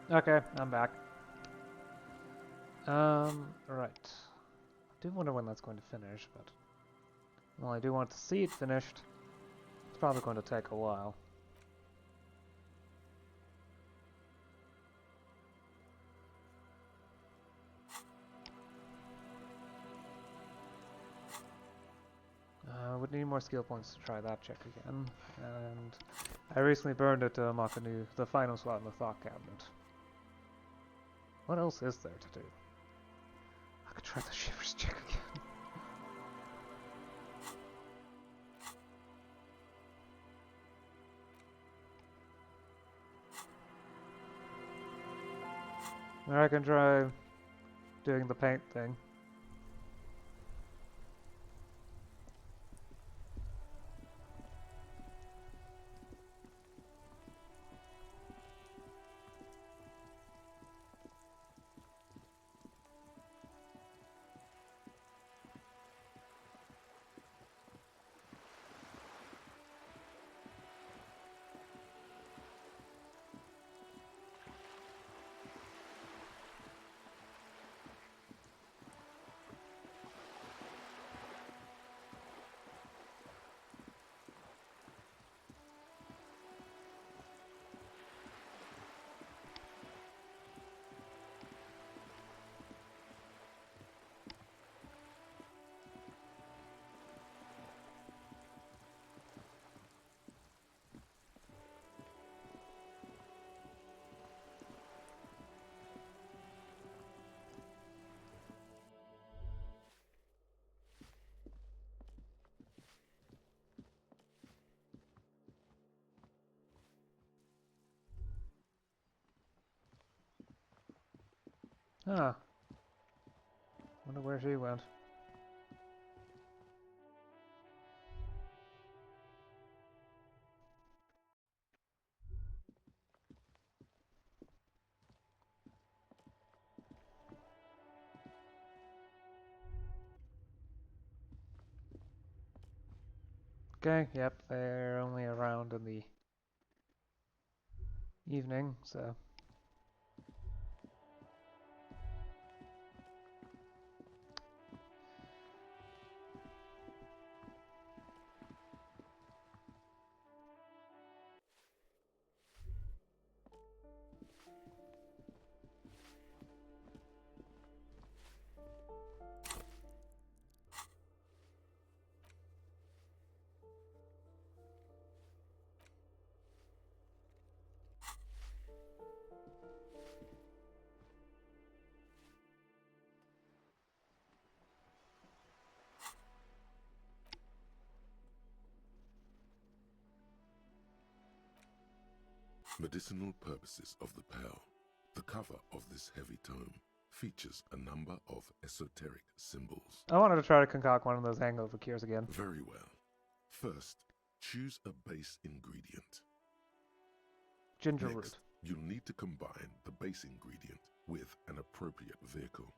Okay, I'm back. Right. I do wonder when that's going to finish, but... Well, I do want to see it finished. It's probably going to take a while. Would need more skill points to try that check again. And I recently burned it to unlock the final slot in the thought cabinet. What else is there to do? I could try the shivers check again. Or I can try doing the paint thing. Ah, wonder where she went. Okay, yep, they're only around in the evening, so... Medicinal purposes of the Pale. The cover of this heavy tome features a number of esoteric symbols. I wanted to try to concoct one of those hangover cures again. Very well. First, choose a base ingredient. Ginger Next, root. you'll need to combine the base ingredient with an appropriate vehicle.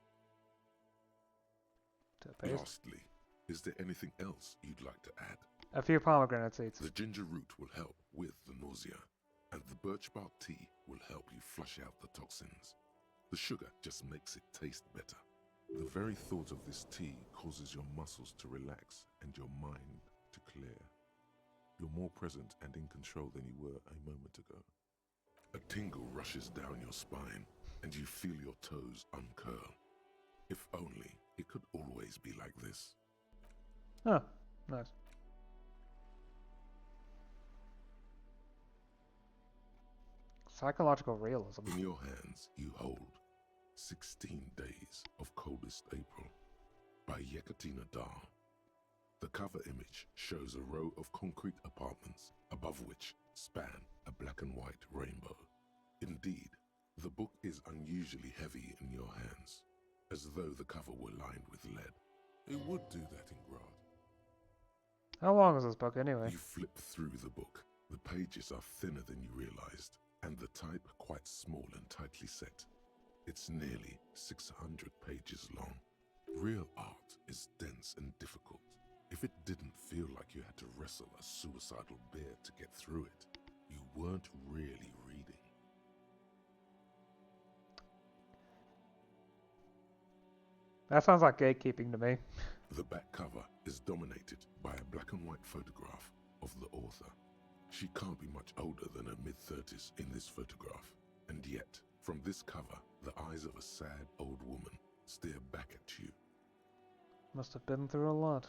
Toothpaste. Lastly, is there anything else you'd like to add? A few pomegranate seeds. The ginger root will help with the nausea, and the birch bark tea will help you flush out the toxins. The sugar just makes it taste better. The very thought of this tea causes your muscles to relax and your mind to clear. You're more present and in control than you were a moment ago. A tingle rushes down your spine, and you feel your toes uncurl. If only it could always be like this. Oh, nice. Psychological realism. In your hands, you hold 16 Days of Coldest April by Yekatina Dar. The cover image shows a row of concrete apartments above which span a black and white rainbow. Indeed, the book is unusually heavy in your hands, as though the cover were lined with lead. It would do that in Grad. How long is this book anyway? You flip through the book. The pages are thinner than you realized, and the type quite small and tightly set. It's nearly 600 pages long. Real art is dense and difficult. If it didn't feel like you had to wrestle a suicidal bear to get through it, you weren't really reading. That sounds like gatekeeping to me. The back cover is dominated by a black and white photograph of the author. She can't be much older than her mid-30s in this photograph, and yet, from this cover, the eyes of a sad old woman stare back at you. Must have been through a lot.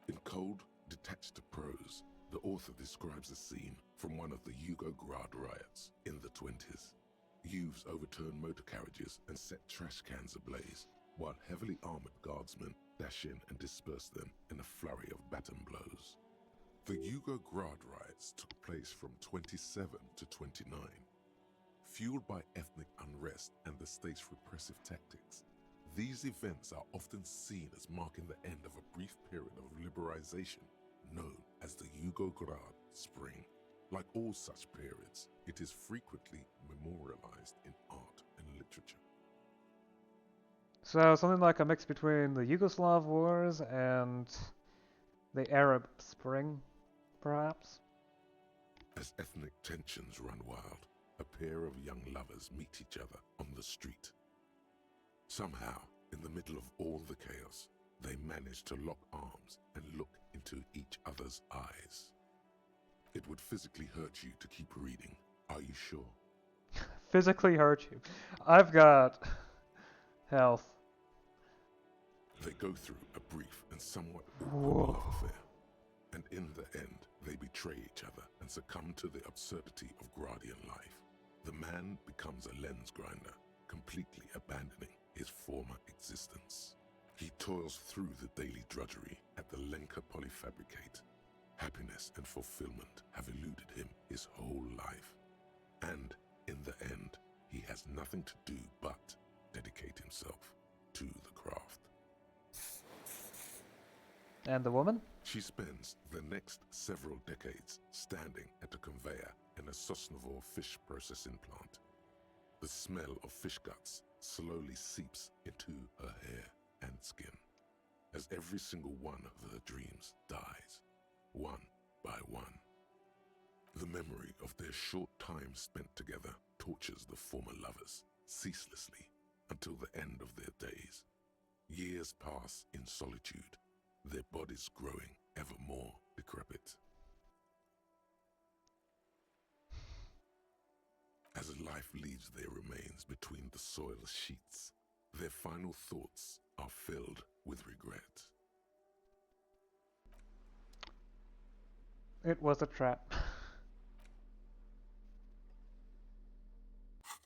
In cold, detached prose, the author describes a scene from one of the Yugoslavia riots in the 20s. Youths overturned motor carriages and set trash cans ablaze, while heavily armored guardsmen dash in and disperse them in a flurry of baton blows. The Yugoslavia riots took place from 27 to 29. Fueled by ethnic unrest and the state's repressive tactics, these events are often seen as marking the end of a brief period of liberalization known as the Yugoslavia Spring. Like all such periods, it is frequently memorialized in art and literature. So something like a mix between the Yugoslav wars and the Arab Spring, perhaps? As ethnic tensions run wild, a pair of young lovers meet each other on the street. Somehow, in the middle of all the chaos, they manage to lock arms and look into each other's eyes. It would physically hurt you to keep reading. Are you sure? Physically hurt you. I've got health. They go through a brief and somewhat awkward love affair, and in the end, they betray each other and succumb to the absurdity of Gradian life. The man becomes a lens grinder, completely abandoning his former existence. He toils through the daily drudgery at the Lenka polyfabricate. Happiness and fulfillment have eluded him his whole life. And in the end, he has nothing to do but dedicate himself to the craft. And the woman? She spends the next several decades standing at a conveyor in a Sosnovo fish processing plant. The smell of fish guts slowly seeps into her hair and skin, as every single one of her dreams dies, one by one. The memory of their short time spent together tortures the former lovers ceaselessly until the end of their days. Years pass in solitude, their bodies growing ever more decrepit. As life leaves their remains between the soil sheets, their final thoughts are filled with regret. It was a trap.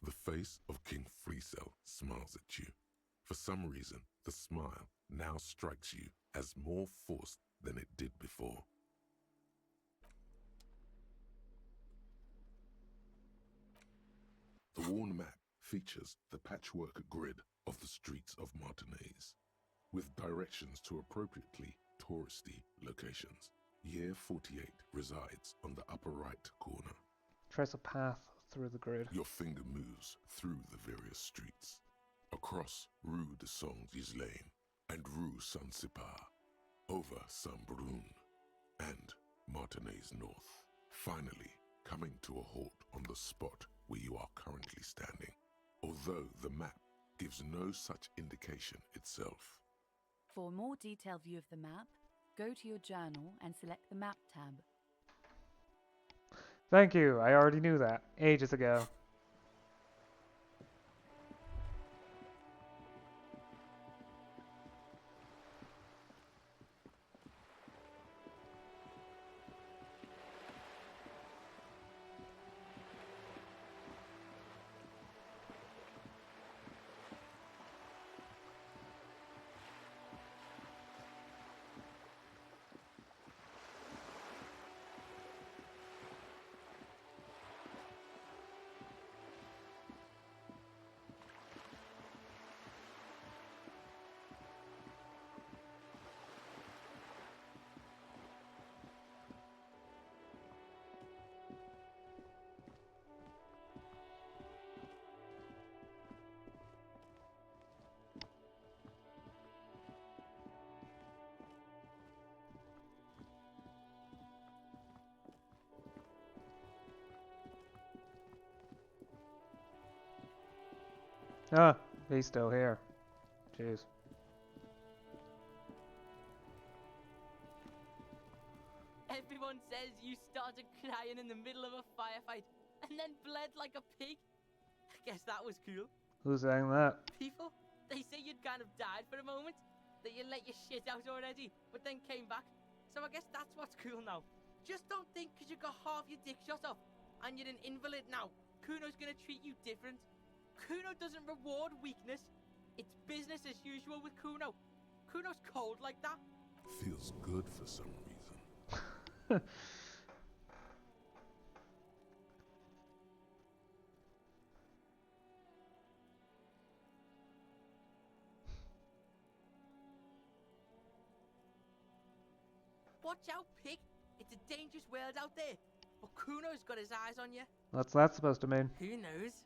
The face of King Fleecell smiles at you. For some reason, the smile now strikes you as more forced than it did before. The worn map features the patchwork grid of the streets of Martinez, with directions to appropriately touristy locations. Year 48 resides on the upper right corner. Trace a path through the grid. Your finger moves through the various streets, across Rue de Saint-Ghislain and Rue Saint-Cypar, over Saint-Brun and Martinez North, finally coming to a halt on the spot where you are currently standing, although the map gives no such indication itself. For a more detailed view of the map, go to your journal and select the Map tab. Thank you, I already knew that ages ago. Ah, he's still here. Jeez. you started crying in the middle of a firefight and then bled like a pig. I guess that was cool. Who's saying that? People, they say you'd kind of died for a moment, that you let your shit out already, but then came back. So I guess that's what's cool now. Just don't think because you got half your dick shot off and you're an invalid now, Kuno's gonna treat you different. Kuno doesn't reward weakness. It's business as usual with Kuno. Kuno's cold like that. Feels good for some reason. Watch out, pig. It's a dangerous world out there. But Kuno's got his eyes on you. What's that supposed to mean? Who knows?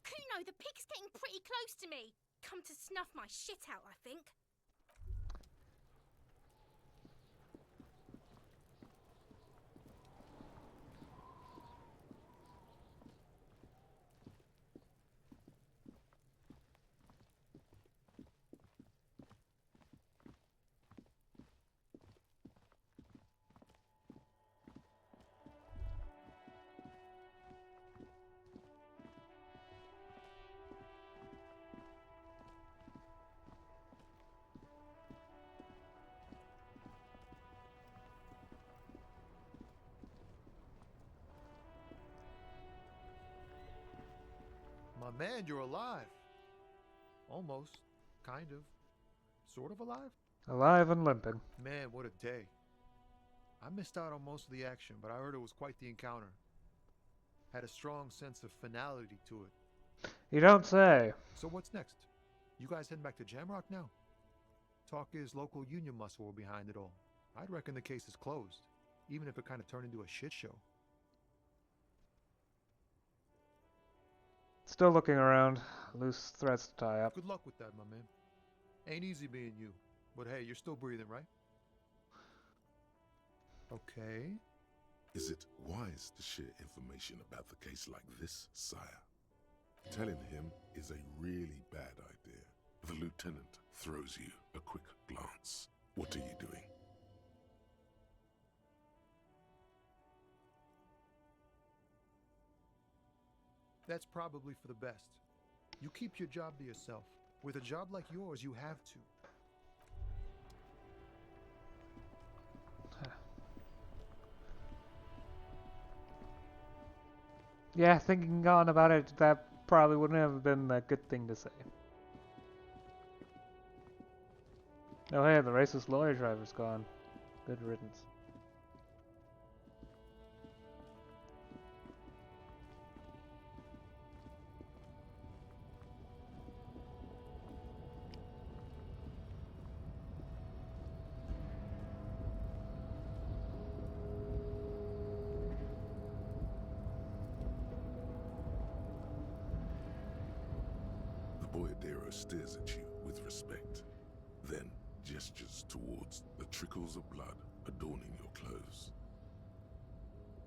Kuno, the pig's getting pretty close to me. Come to snuff my shit out, I think. My man, you're alive. Almost. Kind of. Sort of alive? Alive and limping. Man, what a day. I missed out on most of the action, but I heard it was quite the encounter. Had a strong sense of finality to it. You don't say. So what's next? You guys heading back to Jamrock now? Talk is local union muscle were behind it all. I'd reckon the case is closed, even if it kind of turned into a shit show. Still looking around. Loose threads to tie up. Good luck with that, my man. Ain't easy being you, but hey, you're still breathing, right? Okay. Is it wise to share information about the case like this, sire? Telling him is a really bad idea. The lieutenant throws you a quick glance. What are you doing? That's probably for the best. You keep your job to yourself. With a job like yours, you have to. Yeah, thinking on about it, that probably wouldn't have been a good thing to say. Oh hey, the racist lorry driver's gone. Good riddance. The boyadero stares at you with respect, then gestures towards the trickles of blood adorning your clothes.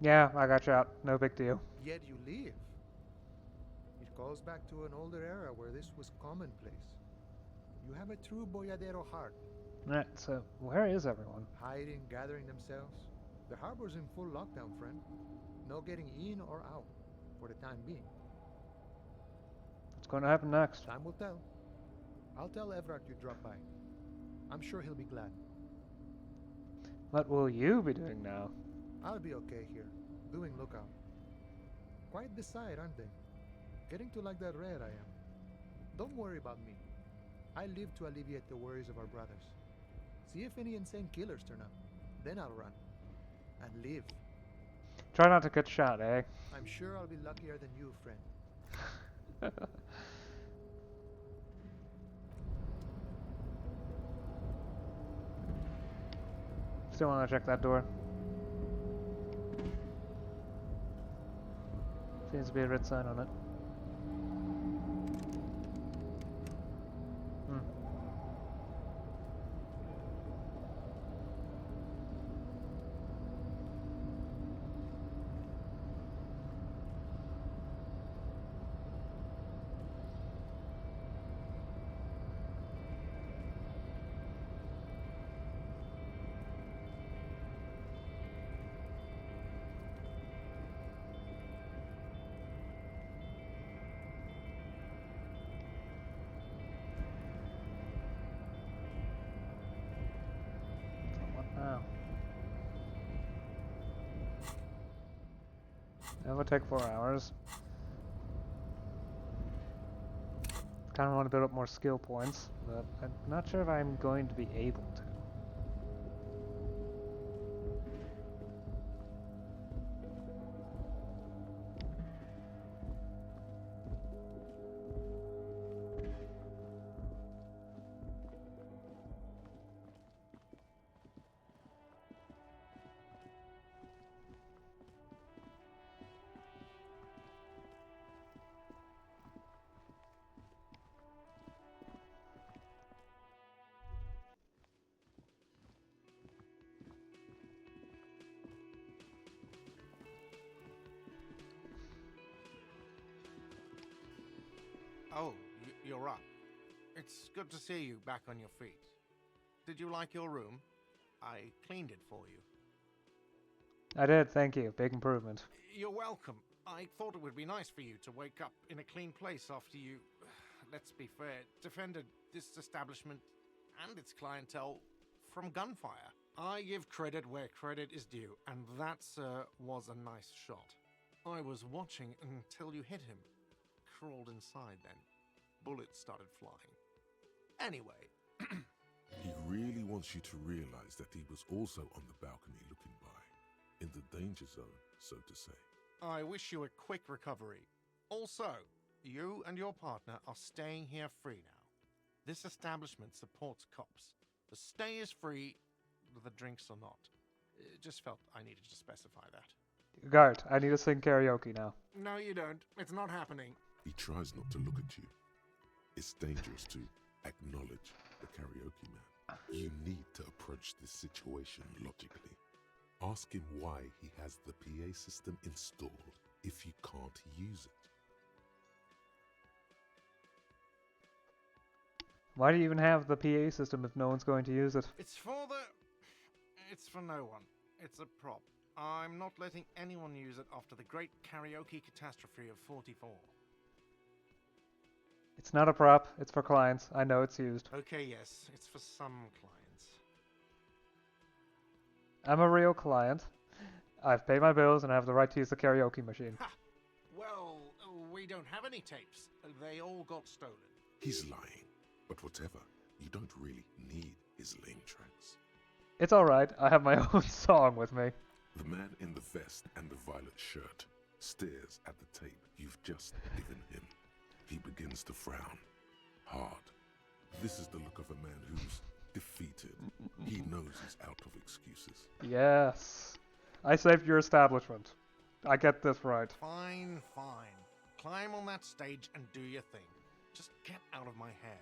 Yeah, I got shot. No big deal. Yet you live. It goes back to an older era where this was commonplace. You have a true boyadero heart. Right, so where is everyone? Hiding, gathering themselves. The harbor's in full lockdown, friend. No getting in or out, for the time being. What's going to happen next? Time will tell. I'll tell Everard you dropped by. I'm sure he'll be glad. What will you be doing now? I'll be okay here, doing lookout. Quite the sight, aren't they? Getting to like that red I am. Don't worry about me. I live to alleviate the worries of our brothers. See if any insane killers turn up. Then I'll run. And live. Try not to get shot, eh? I'm sure I'll be luckier than you, friend. Still want to check that door. Seems to be a red sign on it. It would take 4 hours. Kind of want to build up more skill points, but I'm not sure if I'm going to be able to. Oh, you're up. It's good to see you back on your feet. Did you like your room? I cleaned it for you. I did, thank you. Big improvement. You're welcome. I thought it would be nice for you to wake up in a clean place after you, let's be fair, defended this establishment and its clientele from gunfire. I give credit where credit is due, and that, sir, was a nice shot. I was watching until you hit him. Crawled inside then. Bullets started flying. Anyway. He really wants you to realize that he was also on the balcony looking by, in the danger zone, so to say. I wish you a quick recovery. Also, you and your partner are staying here free now. This establishment supports cops. The stay is free, the drinks are not. Just felt I needed to specify that. Guard, I need to sing karaoke now. No, you don't. It's not happening. He tries not to look at you. It's dangerous to acknowledge the karaoke man. You need to approach this situation logically. Ask him why he has the PA system installed if you can't use it. Why do you even have the PA system if no one's going to use it? It's for no one. It's a prop. I'm not letting anyone use it after the great karaoke catastrophe of 44. It's not a prop, it's for clients. I know it's used. Okay, yes, it's for some clients. I'm a real client. I've paid my bills and I have the right to use the karaoke machine. Ha! Well, we don't have any tapes. They all got stolen. He's lying, but whatever, you don't really need his lame tracks. It's alright, I have my own song with me. The man in the vest and the violet shirt stares at the tape you've just given him. He begins to frown. Hard. This is the look of a man who's defeated. He knows he's out of excuses. Yes. I saved your establishment. I get this right. Fine, fine. Climb on that stage and do your thing. Just get out of my hair.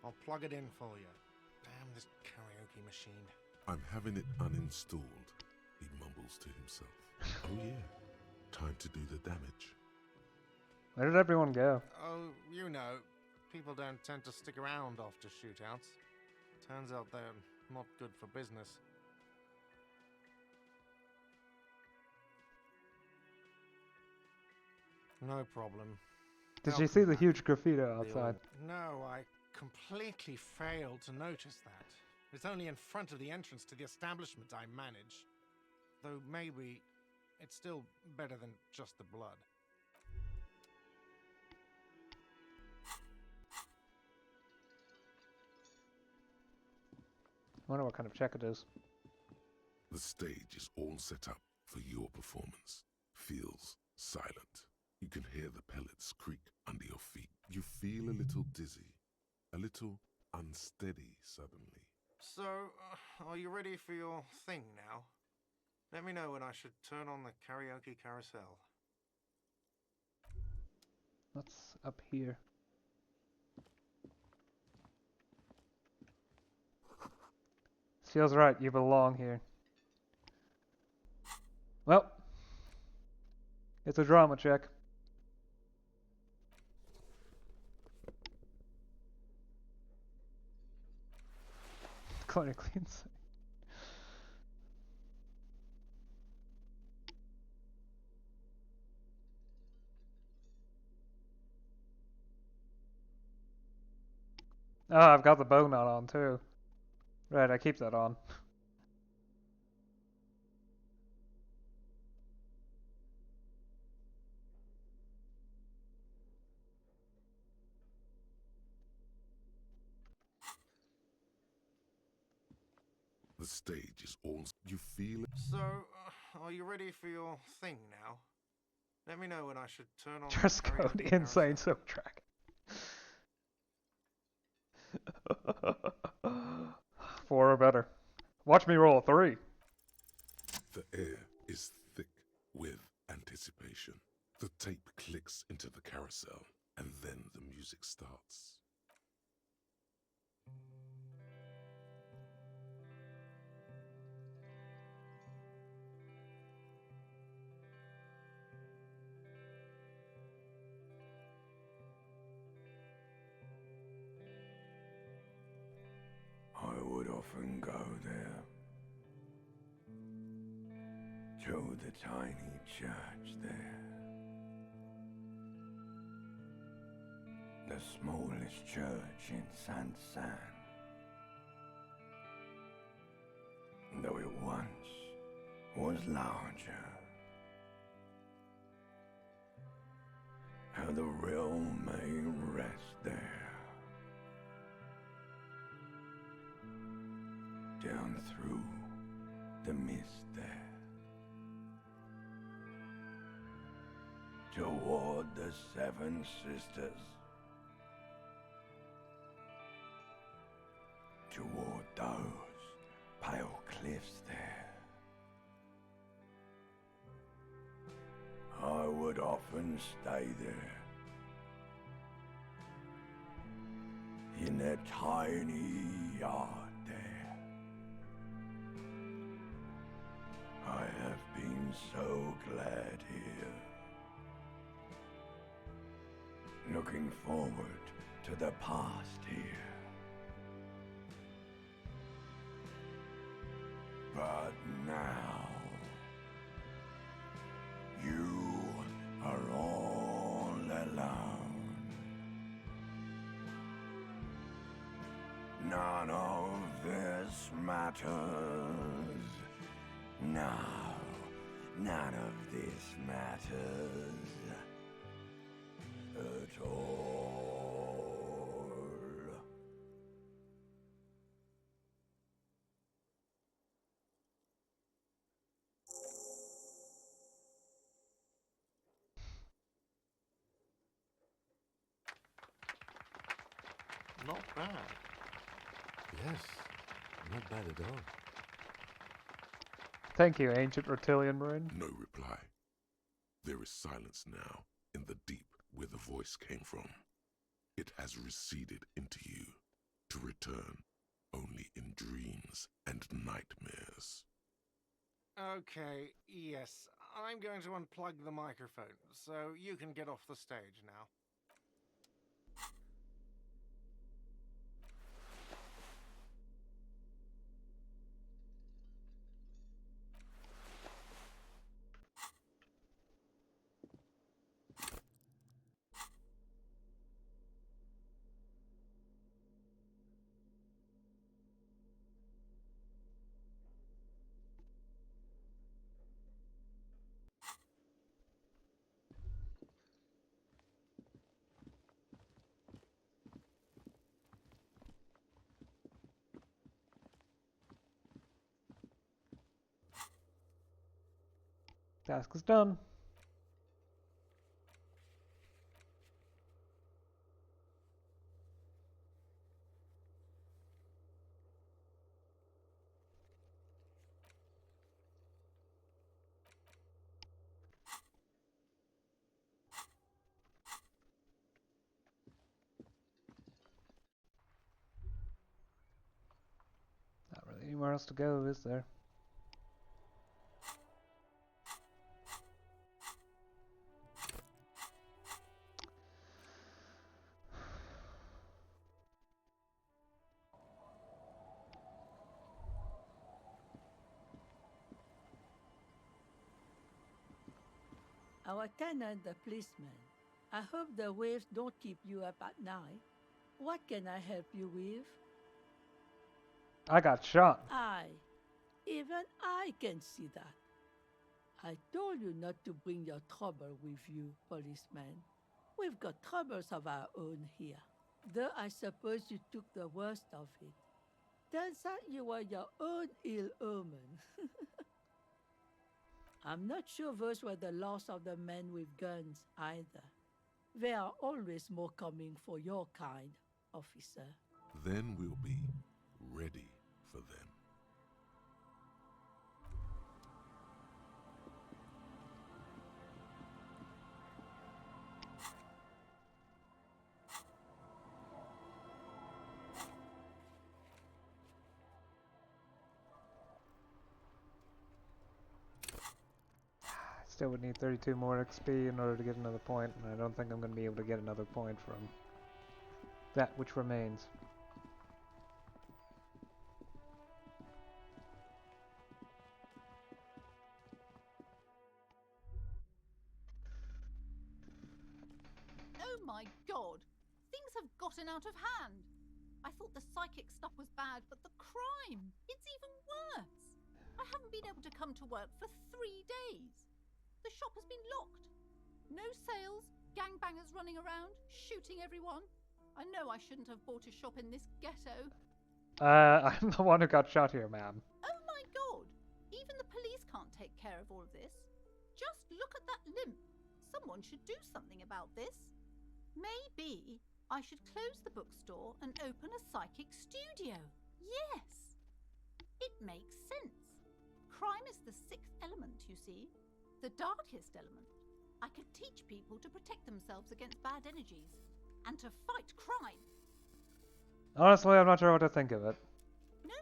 I'll plug it in for you. Damn this karaoke machine. I'm having it uninstalled, he mumbles to himself. Oh yeah, time to do the damage. Where did everyone go? Oh, you know, people don't tend to stick around after shootouts. Turns out they're not good for business. No problem. Did They'll you see come the back. huge graffiti outside? No, I completely failed to notice that. It's only in front of the entrance to the establishment I manage. Though maybe it's still better than just the blood. I wonder what kind of check it is. The stage is all set up for your performance. Feels silent. You can hear the pellets creak under your feet. You feel a little dizzy, a little unsteady suddenly. So, are you ready for your thing now? Let me know when I should turn on the karaoke carousel. What's up here? Feels right, you belong here. Well, it's a drama check. Clinically insane. Oh, I've got the bow knot on too. Right, I keep that on. The stage is all you feel it. So, are you ready for your thing now? Let me know when I should turn on Dress the code karaoke insane carousel. soundtrack. 4 or better. Watch me roll a 3. The air is thick with anticipation. The tape clicks into the carousel, and then the music starts. I would often go there to the tiny church there, the smallest church in San, though it once was larger. How the realm may rest there. Down through the mist there, toward the 7 sisters, toward those pale cliffs there. I would often stay there, in that tiny yard there. I have been so glad here, looking forward to the past here. But now, you are all alone. None of this matters. No, none of this matters at all. Not bad. Yes, not bad at all. Thank you, ancient reptilian marine. No reply. There is silence now in the deep where the voice came from. It has receded into you, to return only in dreams and nightmares. Okay, yes. I'm going to unplug the microphone, so you can get off the stage now. Task is done. Not really anywhere else to go, is there? Our tenant, the policeman. I hope the waves don't keep you up at night. What can I help you with? I got shot. Even I can see that. I told you not to bring your trouble with you, policeman. We've got troubles of our own here. Though I suppose you took the worst of it. turns out you were your own ill omen. I'm not sure those were the last of the men with guns either. There are always more coming for your kind, officer. Then we'll be ready for them. Still would need 32 more XP in order to get another point, and I don't think I'm going to be able to get another point from that which remains. Oh my god! Things have gotten out of hand! I thought the psychic stuff was bad, but the crime! It's even worse! I haven't been able to come to work for 3 days. The shop has been locked. No sales, gangbangers running around, shooting everyone. I know I shouldn't have bought a shop in this ghetto. I'm the one who got shot here, ma'am. Oh my god! Even the police can't take care of all of this. Just look at that limp. Someone should do something about this. Maybe I should close the bookstore and open a psychic studio. Yes! It makes sense. Crime is the 6th element, you see. The darkest element. I could teach people to protect themselves against bad energies and to fight crime. Honestly, I'm not sure what to think of it. No,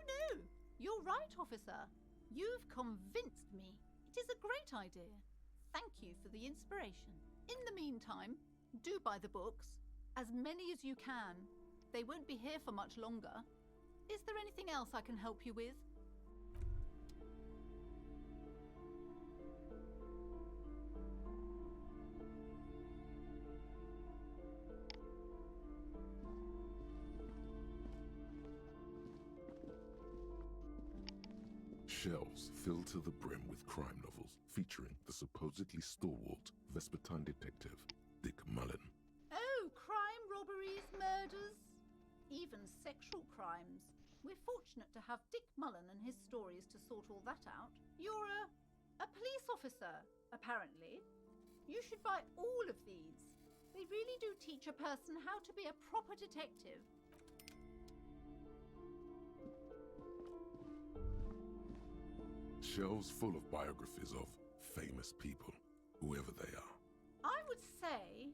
you're right, officer. You've convinced me. It is a great idea. Thank you for the inspiration. In the meantime, do buy the books. As many as you can. They won't be here for much longer. Is there anything else I can help you with? Shelves filled to the brim with crime novels featuring the supposedly stalwart Vespertine detective, Dick Mullen. Oh, crime, robberies, murders, even sexual crimes. We're fortunate to have Dick Mullen and his stories to sort all that out. You're a police officer, apparently. You should buy all of these. They really do teach a person how to be a proper detective. Shelves full of biographies of famous people, whoever they are. I would say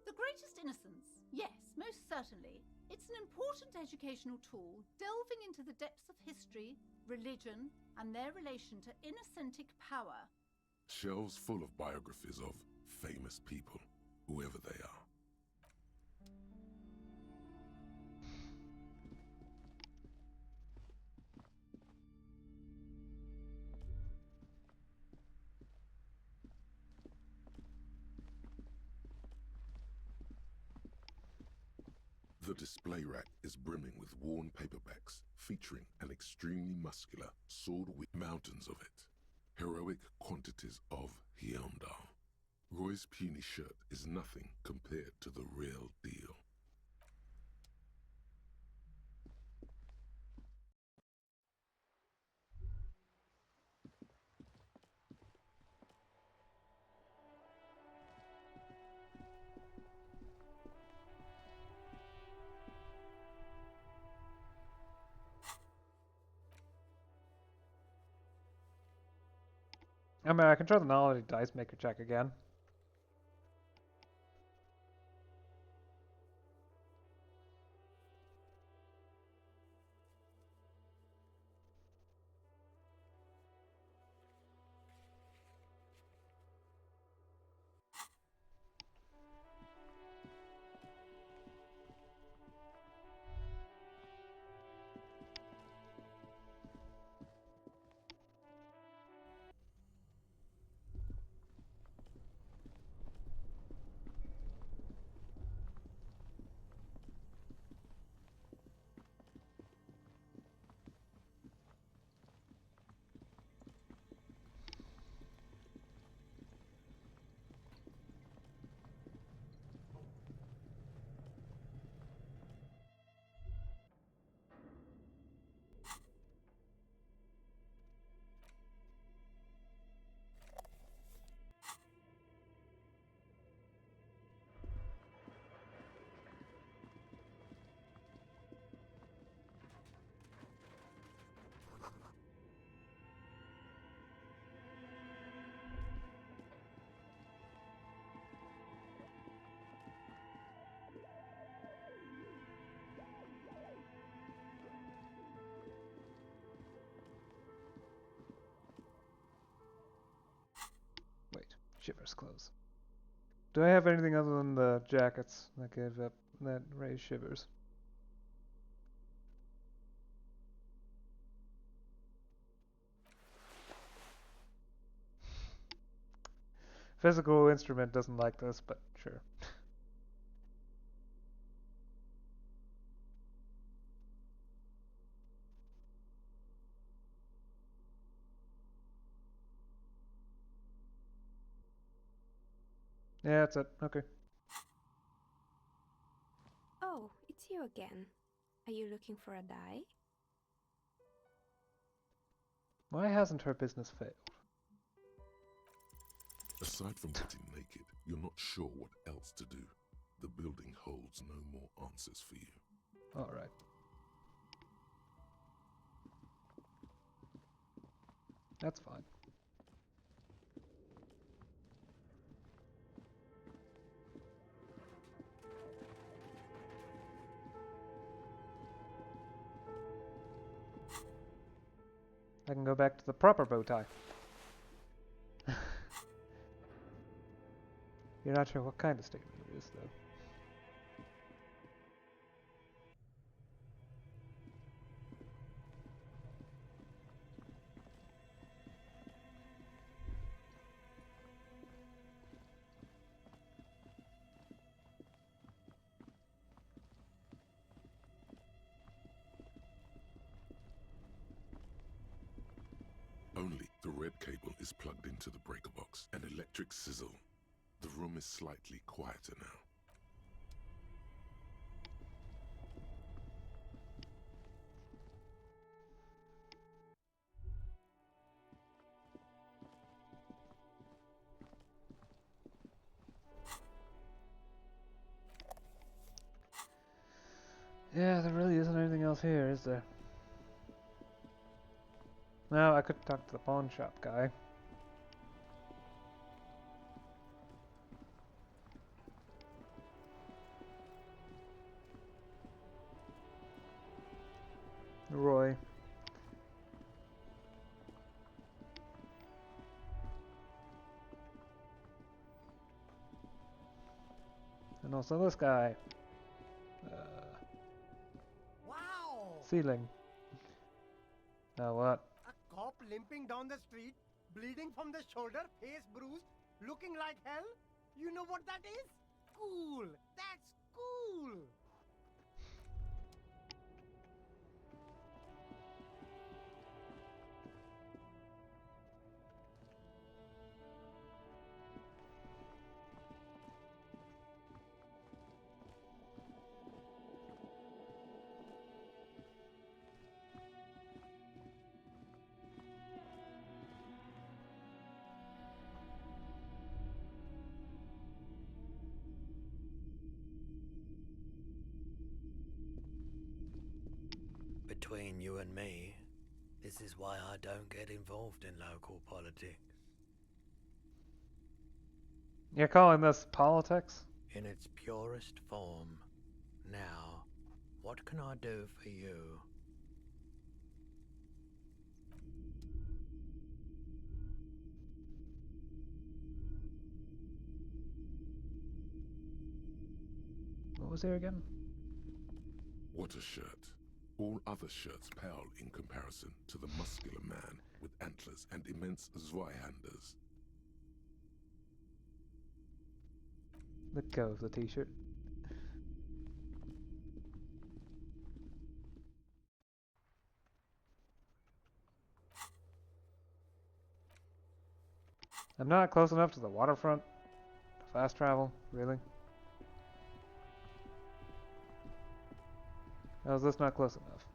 The Greatest Innocence. Yes, most certainly. It's an important educational tool, delving into the depths of history, religion, and their relation to innocentic power. Shelves full of biographies of famous people, whoever they are. The display rack is brimming with worn paperbacks featuring an extremely muscular sword with mountains of it. Heroic quantities of Hyundai. Roy's puny shirt is nothing compared to the real deal. I mean, I can try the knowledge dice maker check again. Shivers clothes. Do I have anything other than the jackets that give up that raise shivers? Physical instrument doesn't like this, but sure. Yeah, that's it. Okay. Oh, it's you again. Are you looking for a die? Why hasn't her business failed? Aside from getting naked, you're not sure what else to do. The building holds no more answers for you. Alright. That's fine. I can go back to the proper bow tie. You're not sure what kind of statement it is, though. Only the red cable is plugged into the breaker box. An electric sizzle. The room is slightly quieter now. Yeah, there really isn't anything else here, is there? No, I could talk to the pawn shop guy. Roy. And also this guy. Wow! Ceiling. Now what? A cop limping down the street, bleeding from the shoulder, face bruised, looking like hell? You know what that is? Cool! That's cool! Between you and me, this is why I don't get involved in local politics. You're calling this politics? In its purest form. Now, what can I do for you? What was there again? What a shirt. All other shirts pale in comparison to the muscular man with antlers and immense Zweihanders. Let go of the t-shirt. I'm not close enough to the waterfront. Fast travel, really? How is this not close enough?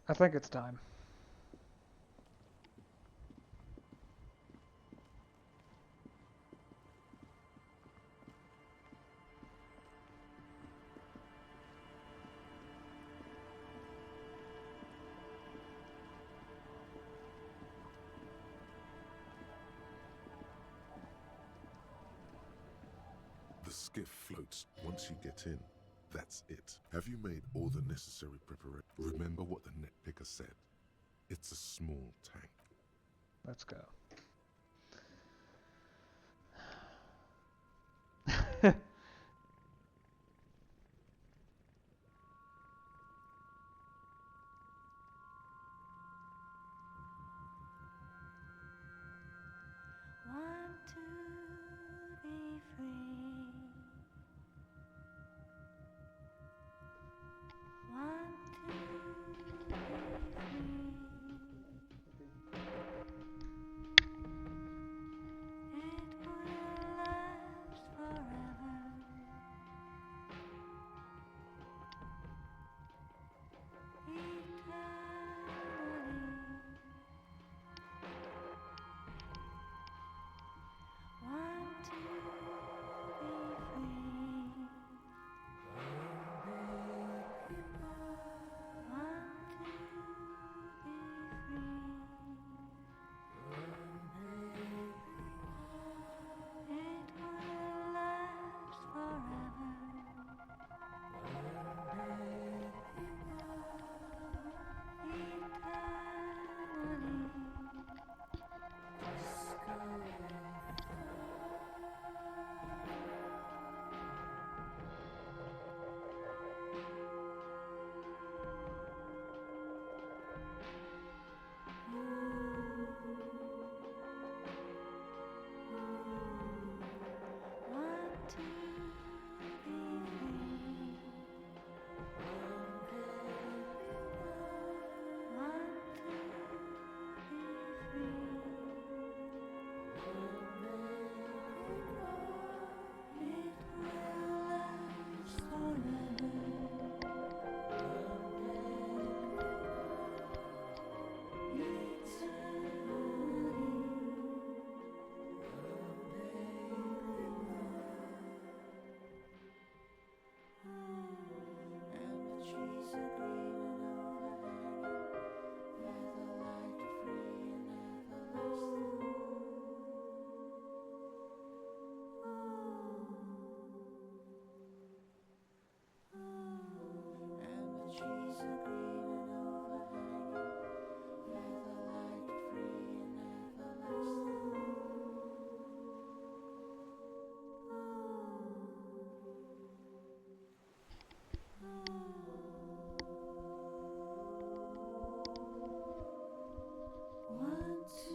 I think it's time. The skiff floats once you get in. That's it. Have you made all the necessary preparation? Remember what the net picker said. It's a small tank. Let's go. Want to be free. Want to be free. It will last forever. Eternally. Want to be free. Want to be free. It will last forever. Want to be free. Want to be free. It will last forever. Want to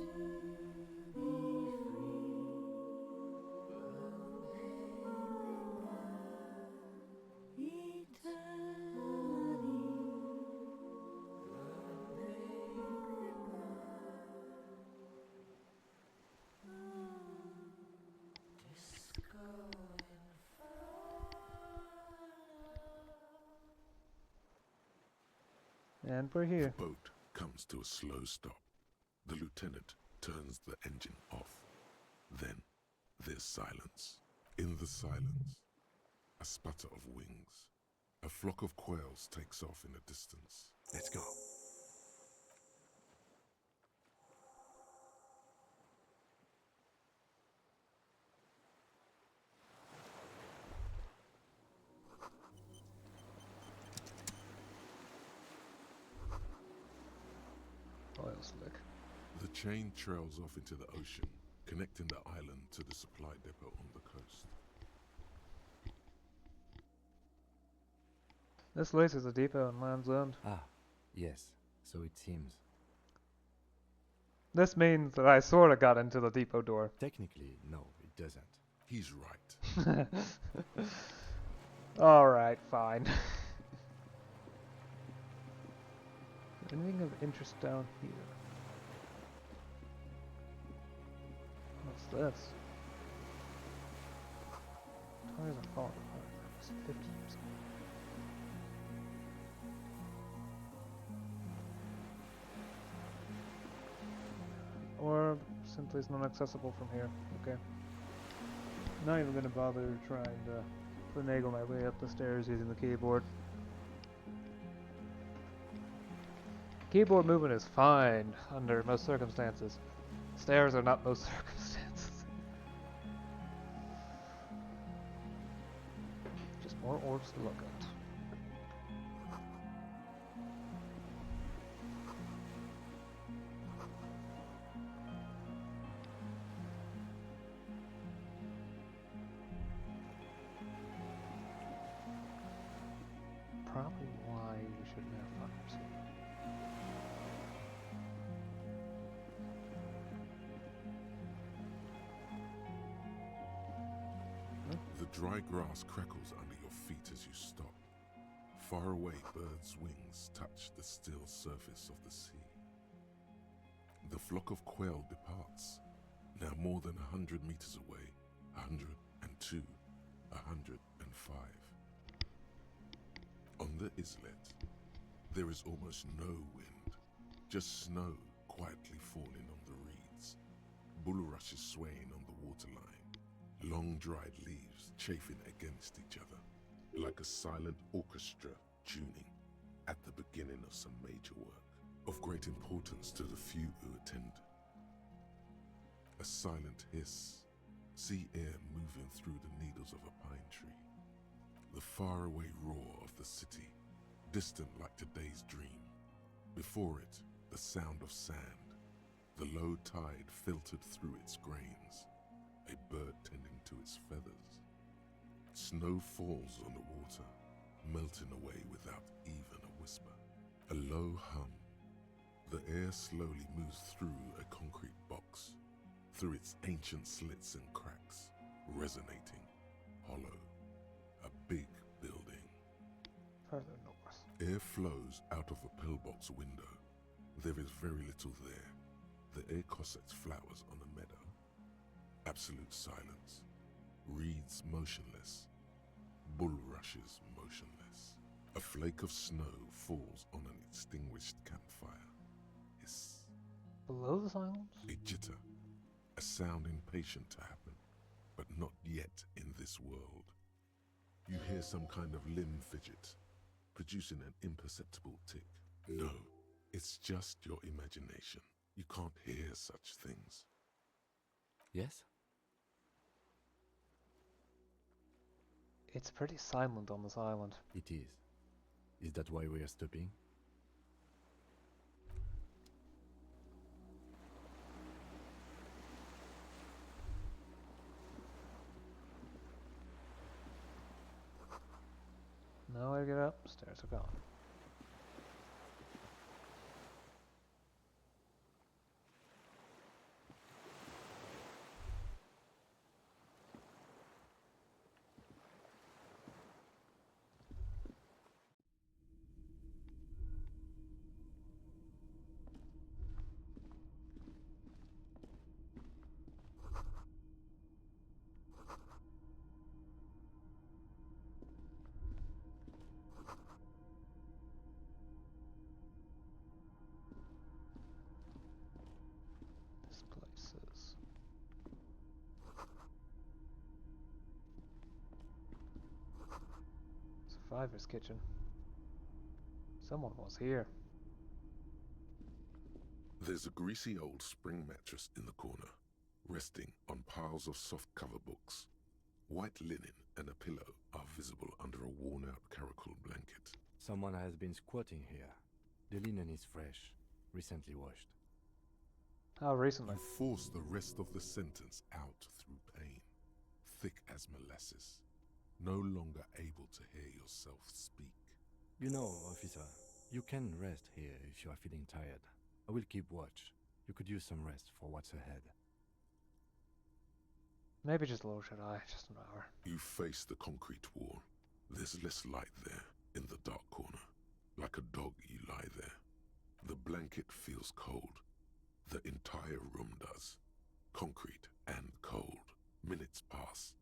be free. Eternally. And we're here. The boat comes to a slow stop. The lieutenant turns the engine off. Then there's silence. In the silence, a sputter of wings. A flock of quails takes off in the distance. Let's go. Oil slick. The chain trails off into the ocean, connecting the island to the supply depot on the coast. This place is a depot in Land's End. Ah, yes, so it seems. This means that I sorta got into the depot door. Technically, no, it doesn't. He's right. Alright, fine. Anything of interest down here? What's this? Tires are falling apart. It's 50%. simply is not accessible from here. Okay. Not even gonna bother trying to finagle my way up the stairs using the keyboard. Keyboard movement is fine under most circumstances. Stairs are not most circumstances. Just more orbs to look at. Probably why you shouldn't have fires here. The dry grass crackles under your feet as you stop. Far away, birds' wings touch the still surface of the sea. The flock of quail departs, now more than 100 meters away, 102, 105. On the islet, there is almost no wind, just snow quietly falling on the reeds, bulrushes swaying on the waterline, long dried leaves chafing against each other, like a silent orchestra tuning at the beginning of some major work, of great importance to the few who attend. A silent hiss, sea air moving through the needles of a pine tree. The faraway roar of the city, distant like today's dream. Before it, the sound of sand, the low tide filtered through its grains, a bird tending to its feathers. Snow falls on the water, melting away without even a whisper. A low hum. The air slowly moves through a concrete box, through its ancient slits and cracks, resonating, hollow. A big building. Further north. Air flows out of a pillbox window. There is very little there. The air cossets flowers on a meadow. Absolute silence. Reeds motionless. Bulrushes motionless. A flake of snow falls on an extinguished campfire. Hiss. Below the silence? A jitter. A sound impatient to happen, but not yet in this world. You hear some kind of limb fidget, producing an imperceptible tick. No, it's just your imagination. You can't hear such things. Yes? It's pretty silent on this island. It is. Is that why we are stopping? No way to get up. Stairs are gone. This place is... Survivor's kitchen. Someone was here. There's a greasy old spring mattress in the corner, resting on piles of soft cover books. White linen and a pillow are visible under a worn-out caracal blanket. Someone has been squatting here. The linen is fresh, recently washed. How recently? You force the rest of the sentence out through pain, thick as molasses, no longer able to hear yourself speak. You know, officer, you can rest here if you are feeling tired. I will keep watch. You could use some rest for what's ahead. Maybe just a little shut-eye, just an hour. You face the concrete wall. There's less light there, in the dark corner. Like a dog, you lie there. The blanket feels cold. The entire room does. Concrete and cold. Minutes pass.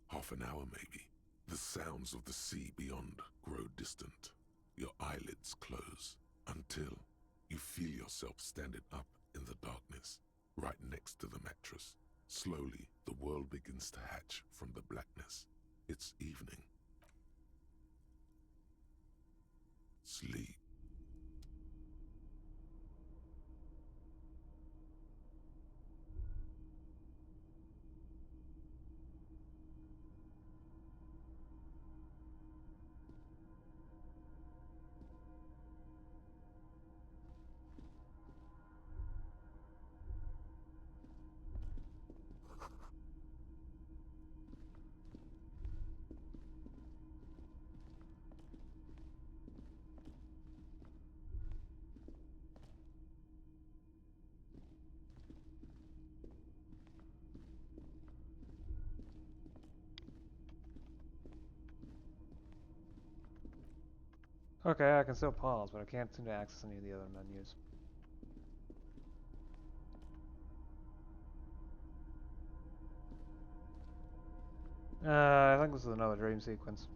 Half an hour maybe. The sounds of the sea beyond grow distant. Your eyelids close until you feel yourself standing up in the darkness, right next to the mattress. Slowly, the world begins to hatch from the blackness. It's evening. Sleep. Okay, I can still pause, but I can't seem to access any of the other menus. I think this is another dream sequence.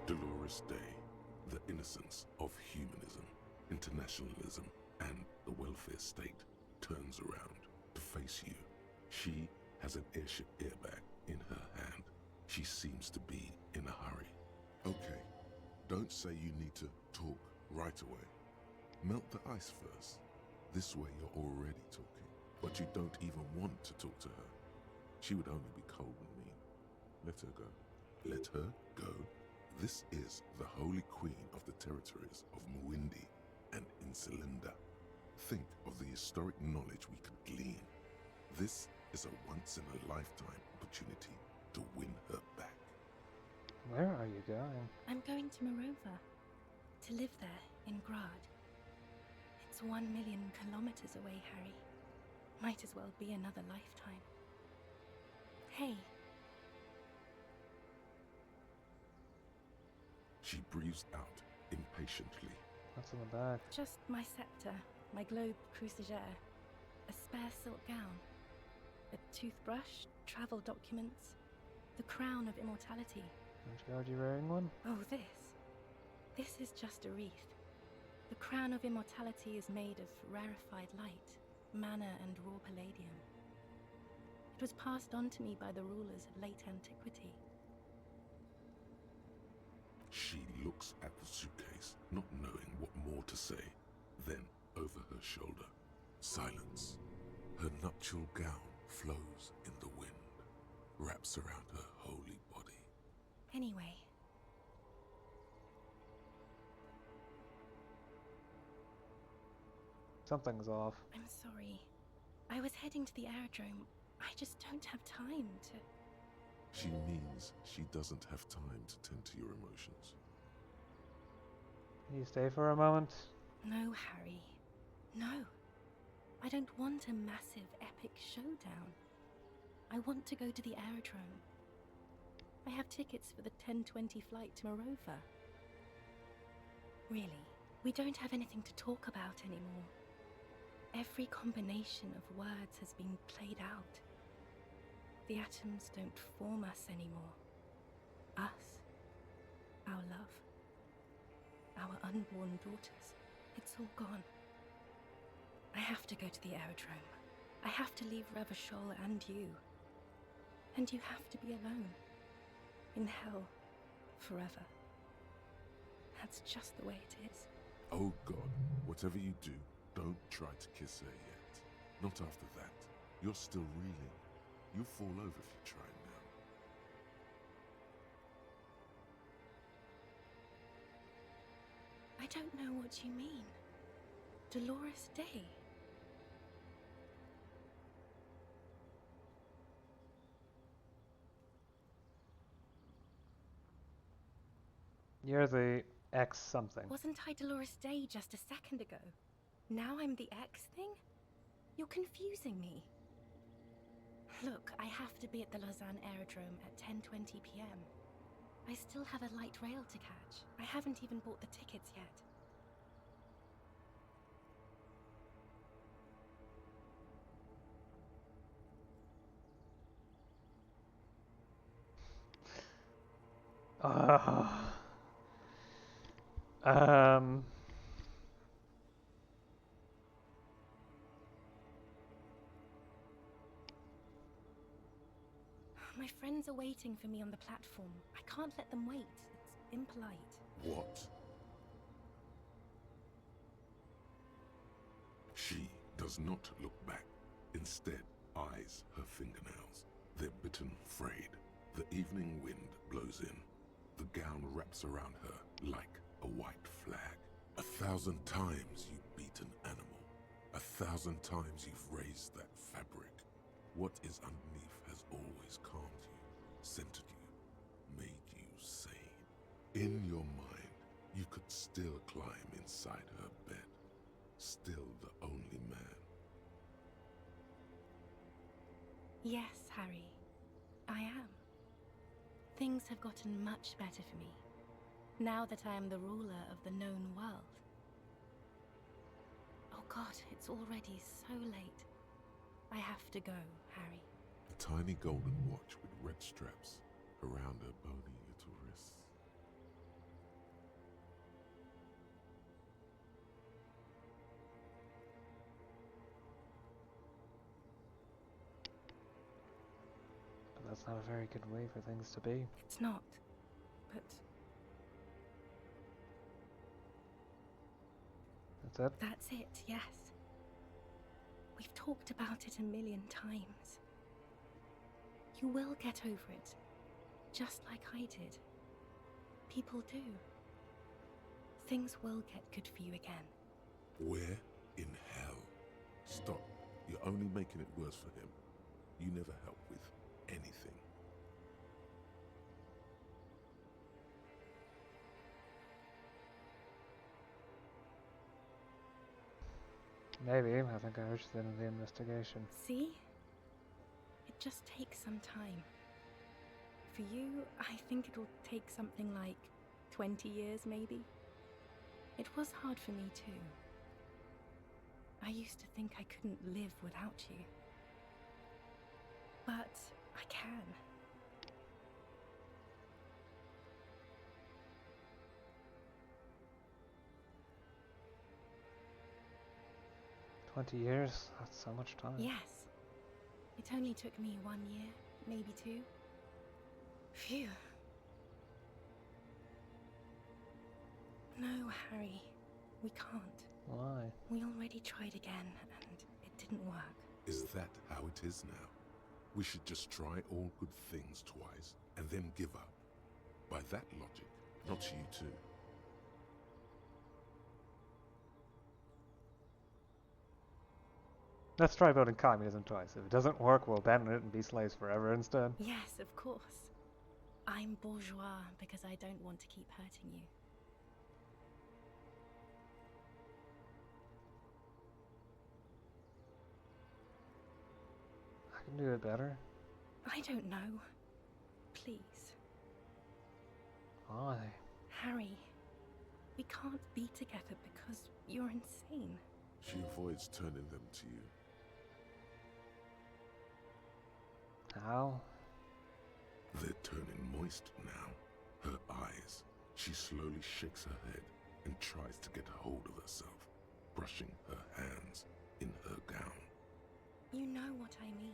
Dolores Day, the innocence of humanism, internationalism, and the welfare state turns around to face you. She has an airship airbag in her hand. She seems to be in a hurry. Okay, don't say you need to talk right away. Melt the ice first. This way you're already talking, but you don't even want to talk to her. She would only be cold and mean. Let her go. Let her go. This is the Holy Queen of the territories of Muindi and Insulinda. Think of the historic knowledge we could glean. This is a once-in-a-lifetime opportunity to win her back. Where are you going? I'm going to Morova. To live there, in Grad. It's 1 million kilometers away, Harry. Might as well be another lifetime. Hey. She breathes out impatiently. What's in the bag? Just my scepter, my globe cruciger, a spare silk gown, a toothbrush, travel documents, the crown of immortality. Aren't you already wearing one? Oh, this. This is just a wreath. The crown of immortality is made of rarefied light, mana and raw palladium. It was passed on to me by the rulers of late antiquity. She looks at the suitcase, not knowing what more to say. Then, over her shoulder, silence. Her nuptial gown flows in the wind, wraps around her holy body. Anyway. Something's off. I'm sorry. I was heading to the aerodrome. I just don't have time to... She means she doesn't have time to tend to your emotions. Can you stay for a moment? No, Harry. No. I don't want a massive, epic showdown. I want to go to the aerodrome. I have tickets for the 10:20 flight to Morova. Really, we don't have anything to talk about anymore. Every combination of words has been played out. The atoms don't form us anymore. Us, our love, our unborn daughters, it's all gone. I have to go to the aerodrome. I have to leave Revachol and you. And you have to be alone. In hell. Forever. That's just the way it is. Oh God, whatever you do, don't try to kiss her yet. Not after that. You're still reeling. You'll fall over if you try now. I don't know what you mean. Dolores Day. You're the X something. Wasn't I Dolores Day just a second ago? Now I'm the X thing? You're confusing me. Look, I have to be at the Lausanne Aerodrome at 10:20 p.m. I still have a light rail to catch. I haven't even bought the tickets yet. Um. My friends are waiting for me on the platform. I can't let them wait. It's impolite. What? She does not look back. Instead, eyes her fingernails. They're bitten, frayed. The evening wind blows in. The gown wraps around her like a white flag. 1,000 times you've beaten animal. 1,000 times you've raised that fabric. What is underneath has always calmed you, centered you, made you sane. In your mind, you could still climb inside her bed. Still the only man. Yes, Harry. I am. Things have gotten much better for me, now that I am the ruler of the known world. Oh God, it's already so late. I have to go, Harry. A tiny golden watch with red straps around her bony little wrists. But that's not a very good way for things to be. It's not, but... That's it? That's it, yes. We've talked about it a million times. You will get over it, just like I did. People do. Things will get good for you again. Where in hell? Stop. You're only making it worse for him. You never help with anything. Maybe. I think I was in the investigation. See? It just takes some time. For you, I think it'll take something like 20 years, maybe. It was hard for me too. I used to think I couldn't live without you. But I can. "20 years? That's so much time." Yes. It only took me 1 year, maybe 2. Phew. No, Harry. We can't. Why? We already tried again, and it didn't work. Is that how it is now? We should just try all good things twice and then give up. By that logic, not you too. Let's try building communism twice. If it doesn't work, we'll abandon it and be slaves forever instead. Yes, of course. I'm bourgeois because I don't want to keep hurting you. I can do it better. I don't know. Please. Why? Harry, we can't be together because you're insane. She avoids turning them to you. How? They're turning moist now. Her eyes. She slowly shakes her head and tries to get hold of herself, brushing her hands in her gown. You know what I mean.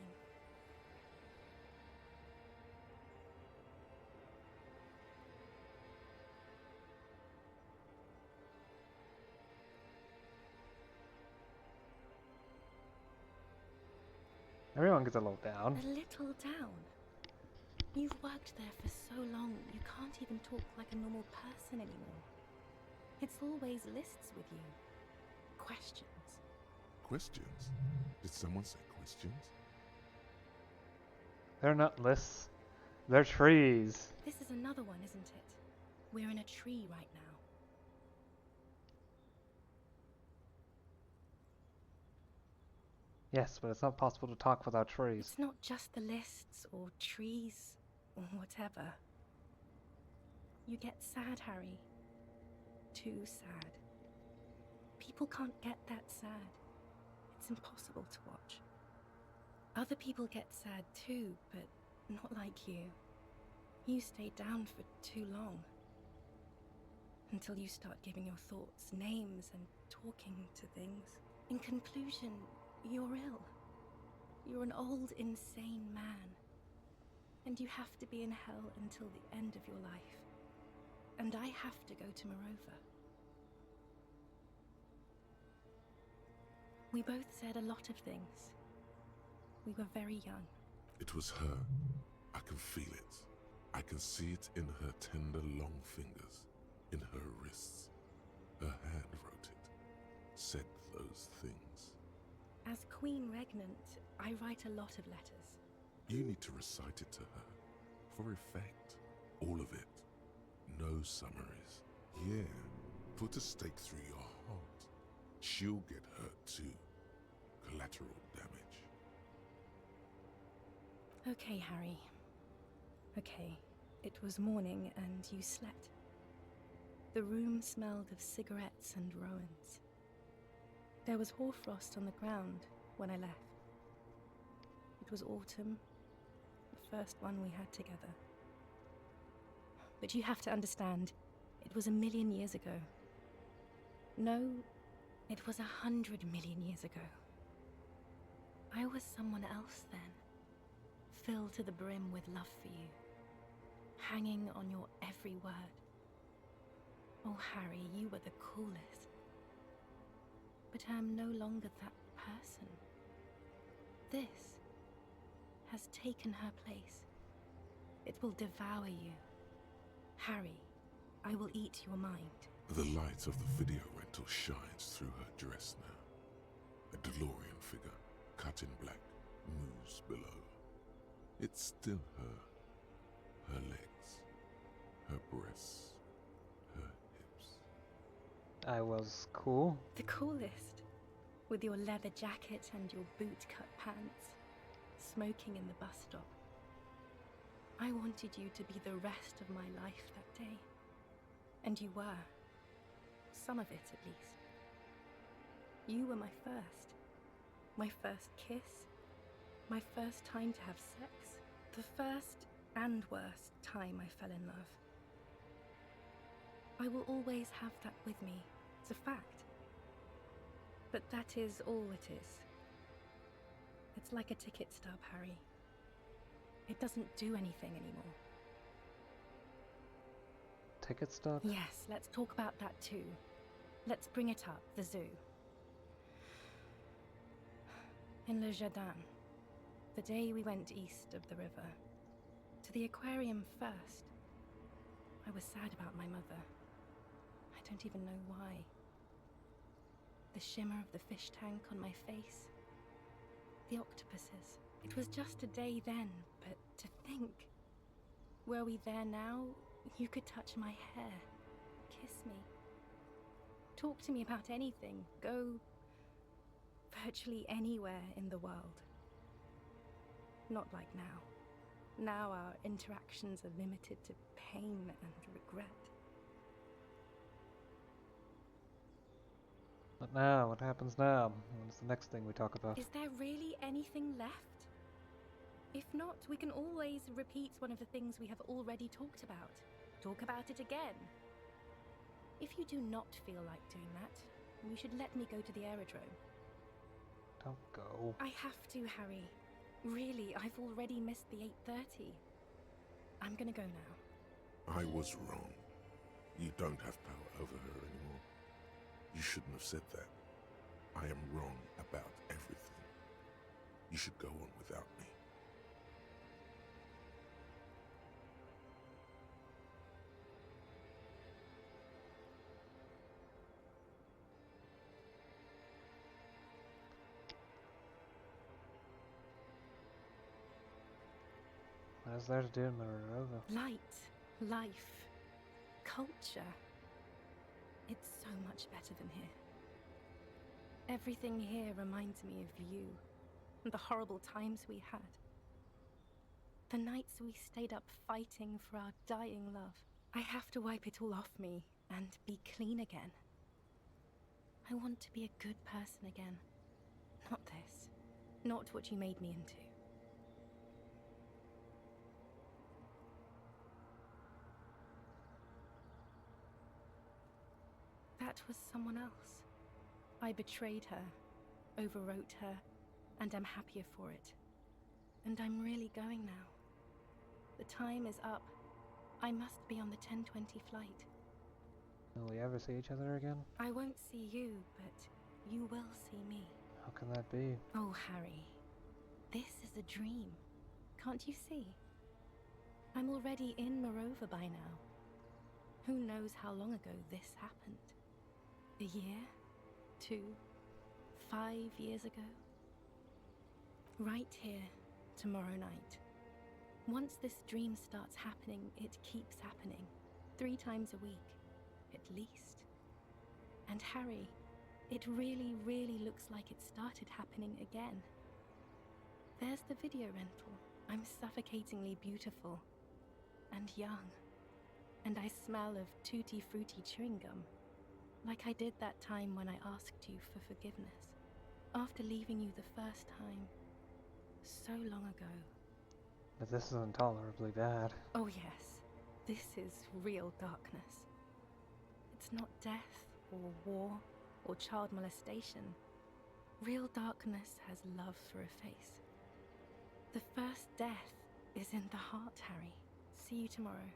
Everyone gets a little down. A little down. You've worked there for so long, you can't even talk like a normal person anymore. It's always lists with you. Questions. Questions? Did someone say questions? They're not lists. They're trees. This is another one, isn't it? We're in a tree right now. Yes, but it's not possible to talk without trees. It's not just the lists or trees or whatever. You get sad, Harry. Too sad. People can't get that sad. It's impossible to watch. Other people get sad too, but not like you. You stay down for too long. Until you start giving your thoughts names and talking to things. In conclusion, you're ill. You're an old, insane man. And you have to be in hell until the end of your life. And I have to go to Morova. We both said a lot of things. We were very young. It was her. I can feel it. I can see it in her tender, long fingers, in her wrists. Her hand wrote it, said those things. As Queen Regnant, I write a lot of letters. You need to recite it to her, for effect. All of it. No summaries. Yeah, put a stake through your heart. She'll get hurt too. Collateral damage. Okay, Harry. Okay, it was morning and you slept. The room smelled of cigarettes and Rowans. There was hoarfrost on the ground when I left. It was autumn, the first one we had together. But you have to understand, it was 1,000,000 years ago. No, it was 100 million years ago. I was someone else then, filled to the brim with love for you, hanging on your every word. Oh, Harry, you were the coolest. But I'm no longer that person. This has taken her place. It will devour you. Harry, I will eat your mind. The light of the video rental shines through her dress now. A DeLorean figure, cut in black, moves below. It's still her. Her legs, her breasts, her hips. I was cool. The coolest. With your leather jacket and your boot-cut pants, smoking in the bus stop. I wanted you to be the rest of my life that day. And you were. Some of it, at least. You were my first. My first kiss. My first time to have sex. The first and worst time I fell in love. I will always have that with me. It's a fact. But that is all it is. It's like a ticket stub, Harry. It doesn't do anything anymore. Ticket stub? Yes, let's talk about that too. Let's bring it up, the zoo. In Le Jardin, the day we went east of the river. To the aquarium first. I was sad about my mother. I don't even know why. The shimmer of the fish tank on my face. The octopuses. It was just a day then, but to think. Were we there now, you could touch my hair, kiss me. Talk to me about anything, go virtually anywhere in the world. Not like now. Now our interactions are limited to pain and regret. But now, what happens now? What's the next thing we talk about? Is there really anything left? If not, we can always repeat one of the things we have already talked about. Talk about it again. If you do not feel like doing that, you should let me go to the aerodrome. Don't go. I have to, Harry. Really, I've already missed the 8:30. I'm gonna go now. I was wrong. You don't have power over her anymore. You shouldn't have said that. I am wrong about everything. You should go on without me. What is there to do in Morova? Light, life, culture. It's so much better than here. Everything here reminds me of you, and the horrible times we had. The nights we stayed up fighting for our dying love. I have to wipe it all off me and be clean again. I want to be a good person again. Not this. Not what you made me into. That was someone else. I betrayed her, overwrote her, and I'm happier for it. And I'm really going now. The time is up. I must be on the 10:20 flight. Will we ever see each other again? I won't see you, but you will see me. How can that be? Oh, Harry. This is a dream. Can't you see? I'm already in Morova by now. Who knows how long ago this happened? A year? 2? 5 years ago? Right here, tomorrow night. Once this dream starts happening, it keeps happening. 3 times a week, at least. And Harry, it really, really looks like it started happening again. There's the video rental. I'm suffocatingly beautiful. And young. And I smell of tutti frutti chewing gum. Like I did that time when I asked you for forgiveness. After leaving you the first time. So long ago. But this is intolerably bad. Oh yes, this is real darkness. It's not death, or war, or child molestation. Real darkness has love for a face. The first death is in the heart, Harry. See you tomorrow.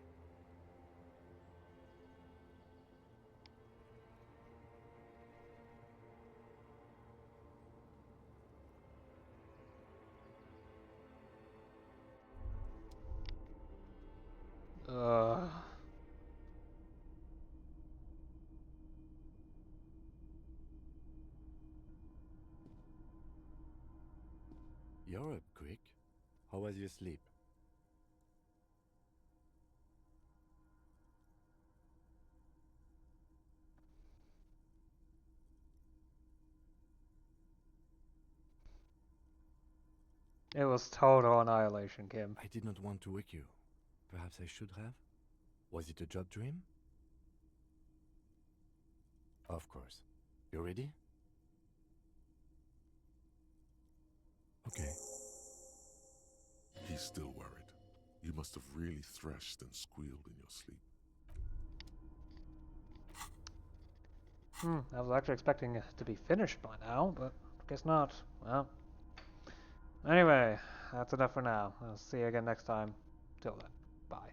You're up quick. How was your sleep? It was total annihilation, Kim. I did not want to wake you. Perhaps I should have? Was it a job dream? Of course. You ready? Okay. He's still worried. You must have really thrashed and squealed in your sleep. I was actually expecting it to be finished by now, but guess not. Well. Anyway, that's enough for now. I'll see you again next time. Till then, bye.